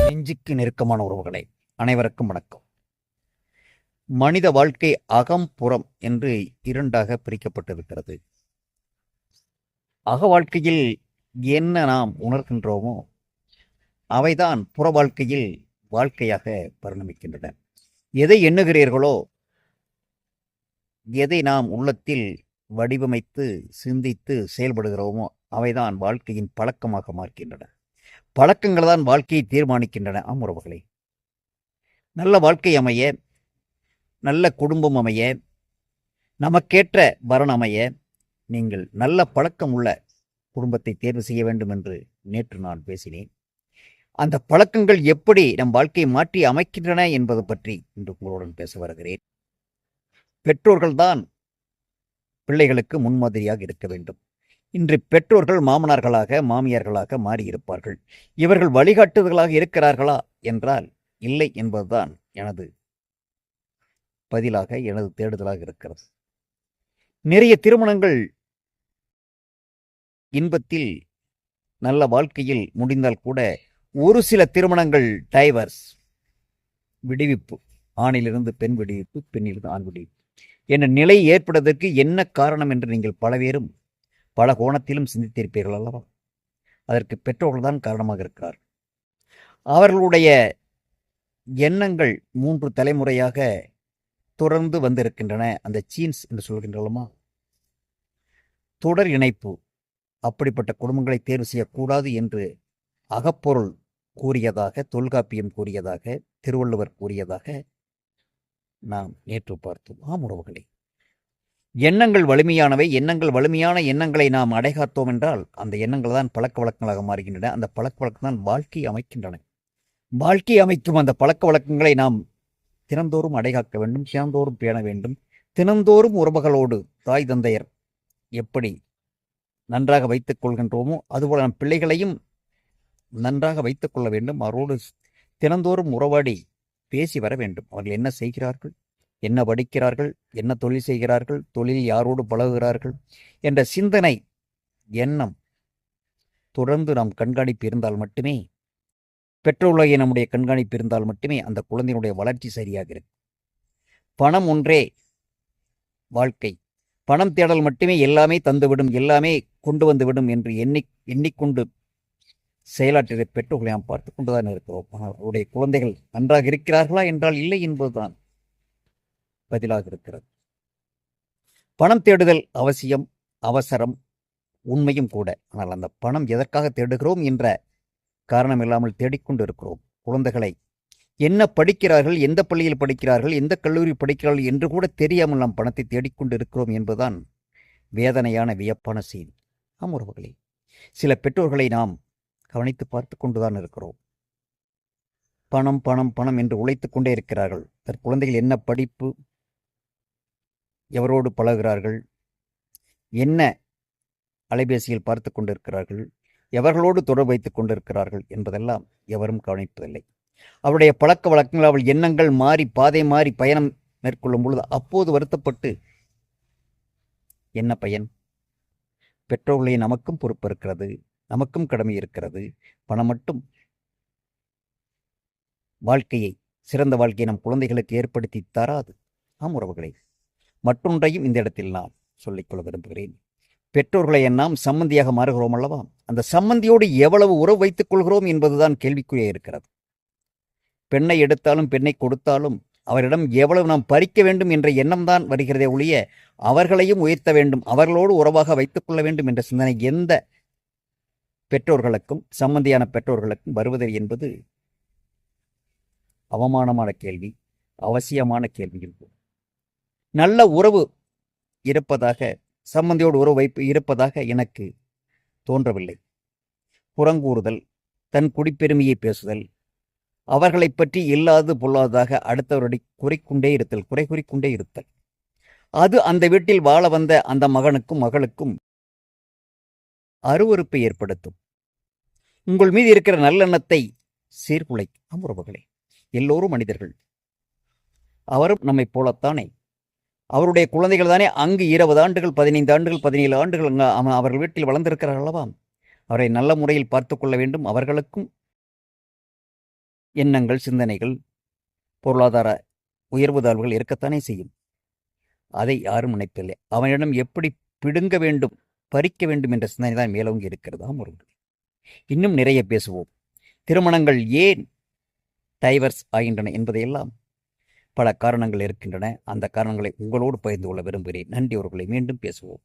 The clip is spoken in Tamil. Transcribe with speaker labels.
Speaker 1: நெஞ்சுக்கு நெருக்கமான உறவுகளை அனைவருக்கும் வணக்கம். மனித வாழ்க்கை அகம் புறம் என்று இரண்டாக பிரிக்கப்பட்டிருக்கிறது. அக வாழ்க்கையில் என்ன நாம் உணர்கின்றோமோ அவைதான் புற வாழ்க்கையில் வாழ்க்கையாக பரிணமிக்கின்றன. எதை எண்ணுகிறீர்களோ, எதை நாம் உள்ளத்தில் வடிவமைத்து சிந்தித்து செயல்படுகிறோமோ அவைதான் வாழ்க்கையின் பழக்கமாக மாறுகின்றன. பழக்கங்கள் தான் வாழ்க்கையை தீர்மானிக்கின்றன. உறவுகளே, நல்ல வாழ்க்கை அமைய, நல்ல குடும்பம் அமைய, நமக்கேற்ற வரன் அமைய நீங்கள் நல்ல பழக்கம் உள்ள குடும்பத்தை தேர்வு செய்ய வேண்டும் என்று நேற்று நான் பேசினேன். அந்த பழக்கங்கள் எப்படி நம் வாழ்க்கையை மாற்றி அமைக்கின்றன என்பது பற்றி இன்று உங்களுடன் பேச வருகிறேன். பெற்றோர்கள்தான் பிள்ளைகளுக்கு முன்மாதிரியாக இருக்க வேண்டும். இன்று பெற்றோர்கள் மாமனார்களாக மாமியார்களாக மாறியிருப்பார்கள். இவர்கள் வழிகாட்டுதல்களாக இருக்கிறார்களா என்றால் இல்லை என்பதுதான் எனது பதிலாக, எனது தேடுதலாக இருக்கிறது. நிறைய திருமணங்கள் இன்பத்தில் நல்ல வாழ்க்கையில் முடிந்தால் கூட ஒரு சில திருமணங்கள் டைவர்ஸ், விடுவிப்பு, ஆணிலிருந்து பெண் விடுவிப்பு, பெண்ணிலிருந்து ஆண் விடுவிப்பு என்ற நிலை ஏற்படுவதற்கு என்ன காரணம் என்று நீங்கள் பலவேறும் பல கோணத்திலும் சிந்தித்திருப்பீர்கள் அல்லவா? அதற்கு பெற்றோர்கள் தான் காரணமாக இருக்கிறார். அவர்களுடைய எண்ணங்கள் 3 தலைமுறையாக தொடர்ந்து வந்திருக்கின்றன. அந்த ஜீன்ஸ் என்று சொல்கின்றோமா, தொடர் இணைப்பு. அப்படிப்பட்ட குடும்பங்களை தேர்வு செய்யக்கூடாது என்று அகப்பொருள் கூறியதாக, தொல்காப்பியம் கூறியதாக, திருவள்ளுவர் கூறியதாக நாம் நேற்று பார்த்தோம். உறவுகளே, எண்ணங்கள் வலிமையானவை. வலிமையான எண்ணங்களை நாம் அடைகாத்தோம் என்றால் அந்த எண்ணங்கள் தான் பழக்க வழக்கங்களாக மாறுகின்றன. அந்த பழக்க வழக்கம் தான் வாழ்க்கையை அமைக்கின்றன. வாழ்க்கை அமைக்கும் அந்த பழக்க வழக்கங்களை நாம் தினந்தோறும் அடைகாக்க வேண்டும், தினந்தோறும் பேண வேண்டும். தினந்தோறும் உறவுகளோடு தாய் தந்தையர் எப்படி நன்றாக வைத்துக் கொள்கின்றோமோ அதுபோல நம் பிள்ளைகளையும் நன்றாக வைத்துக் கொள்ள வேண்டும். அவரோடு தினந்தோறும் உறவாடி பேசி வர வேண்டும். அவர்கள் என்ன செய்கிறார்கள், என்ன படிக்கிறார்கள், என்ன தொழில் செய்கிறார்கள், தொழில் யாரோடு பழகுகிறார்கள் என்ற சிந்தனை, எண்ணம் தொடர்ந்து நாம் கண்காணிப்பு இருந்தால் மட்டுமே, பெற்றோர்களாகிய நம்முடைய கண்காணிப்பு இருந்தால் மட்டுமே அந்த குழந்தையினுடைய வளர்ச்சி சரியாக இருக்கும். பணம் ஒன்றே வாழ்க்கை, பணம் தேடல் மட்டுமே எல்லாமே தந்துவிடும், எல்லாமே கொண்டு வந்துவிடும் என்று எண்ணிக்கொண்டு செயலாற்றிய பெற்றோர்களை நாம் பார்த்து கொண்டுதான் இருக்கிறோம். அவருடைய குழந்தைகள் நன்றாக இருக்கிறார்களா என்றால் இல்லை என்பதுதான் பதிலாக இருக்கிறது. பணம் தேடுதல் அவசியம், அவசரம், உண்மையும் கூட. ஆனால் அந்த பணம் எதற்காக தேடுகிறோம் என்ற காரணம் இல்லாமல் தேடிக்கொண்டு இருக்கிறோம். குழந்தைகளை என்ன படிக்கிறார்கள், எந்த பள்ளியில் படிக்கிறார்கள், எந்த கல்லூரி படிக்கிறார்கள் என்று கூட தெரியாமல் நாம் பணத்தை தேடிக்கொண்டு இருக்கிறோம் என்பதுதான் வேதனையான வியப்பான செய்தி. உறவுகளே, சில பெற்றோர்களை நாம் கவனித்து பார்த்து கொண்டுதான் இருக்கிறோம். பணம் பணம் பணம் என்று உழைத்து கொண்டே இருக்கிறார்கள். தன் குழந்தைகள் என்ன படிப்பு, எவரோடு பழகுகிறார்கள், என்ன அலைபேசியில் பார்த்து கொண்டிருக்கிறார்கள், எவர்களோடு தொடர்பு வைத்துக் கொண்டிருக்கிறார்கள் என்பதெல்லாம் எவரும் கவனிப்பதில்லை. அவருடைய பழக்க வழக்கங்கள், அவள் எண்ணங்கள் மாறி, பாதை மாறி பயணம் மேற்கொள்ளும் பொழுது அப்போது வருத்தப்பட்டு என்ன பயன்? பெற்றோர்களே, நமக்கும் பொறுப்பு இருக்கிறது, நமக்கும் கடமை இருக்கிறது. பணம் மட்டும் வாழ்க்கையை, சிறந்த வாழ்க்கையை நம் குழந்தைகளுக்கு ஏற்படுத்தி தராது. உறவுகளை, மற்றொன்றையும் இந்த இடத்தில் நான் சொல்லிக்கொள்ள விரும்புகிறேன். பெற்றோர்களை நாம் சம்மந்தியாக மாறுகிறோம் அல்லவா? அந்த சம்மந்தியோடு எவ்வளவு உறவு வைத்துக் கொள்கிறோம் என்பதுதான் கேள்விக்குறியாக இருக்கிறது. பெண்ணை எடுத்தாலும் பெண்ணை கொடுத்தாலும் அவரிடம் எவ்வளவு நாம் பறிக்க வேண்டும் என்ற எண்ணம் தான் வருகிறதே ஒழிய அவர்களையும் உயர்த்த வேண்டும், அவர்களோடு உறவாக வைத்துக் கொள்ள வேண்டும் என்ற சிந்தனை எந்த பெற்றோர்களுக்கும், சம்மந்தியான பெற்றோர்களுக்கும் வருவதில்லை என்பது அவமானமான கேள்வி, அவசியமான கேள்விகள். நல்ல உறவு இருப்பதாக, சம்பந்தியோடு உறவு வைப்பு இருப்பதாக எனக்கு தோன்றவில்லை. புறங்கூறுதல், தன் குடிப்பெருமையை பேசுதல், அவர்களை பற்றி இல்லாது பொல்லாததாக அடுத்தவருடைய குறை குறிக்கொண்டே இருத்தல், அது அந்த வீட்டில் வாழ வந்த அந்த மகனுக்கும் மகளுக்கும் அருவருப்பை ஏற்படுத்தும். உங்கள் மீது இருக்கிற நல்லெண்ணத்தை சீர்குலைக்கும். உறவுகளே, எல்லோரும் மனிதர்கள். அவரும் நம்மை போலத்தானே. அவருடைய குழந்தைகள் தானே அங்கு 20 ஆண்டுகள், 15 ஆண்டுகள், 17 ஆண்டுகள் அவர்கள் வீட்டில் வளர்ந்திருக்கிறார்கள் அல்லவா? அவரை நல்ல முறையில் பார்த்து கொள்ள வேண்டும். அவர்களுக்கும் எண்ணங்கள், சிந்தனைகள், பொருளாதார உயர்வு தாழ்வுகள் இருக்கத்தானே செய்யும். அதை யாரும் நினைப்பதில்லை. அவனிடம் எப்படி பிடுங்க வேண்டும், பறிக்க வேண்டும் என்ற சிந்தனை தான் மேலோங்கி இருக்கிறதாம் அவர்கள். இன்னும் நிறைய பேசுவோம். திருமணங்கள் ஏன் டைவர்ஸ் ஆகின்றன என்பதையெல்லாம் பல காரணங்கள் இருக்கின்றன. அந்த காரணங்களை உங்களோடு பகிர்ந்து கொள்ள விரும்புகிறேன். நன்றி. அவர்களை மீண்டும் பேசுவோம்.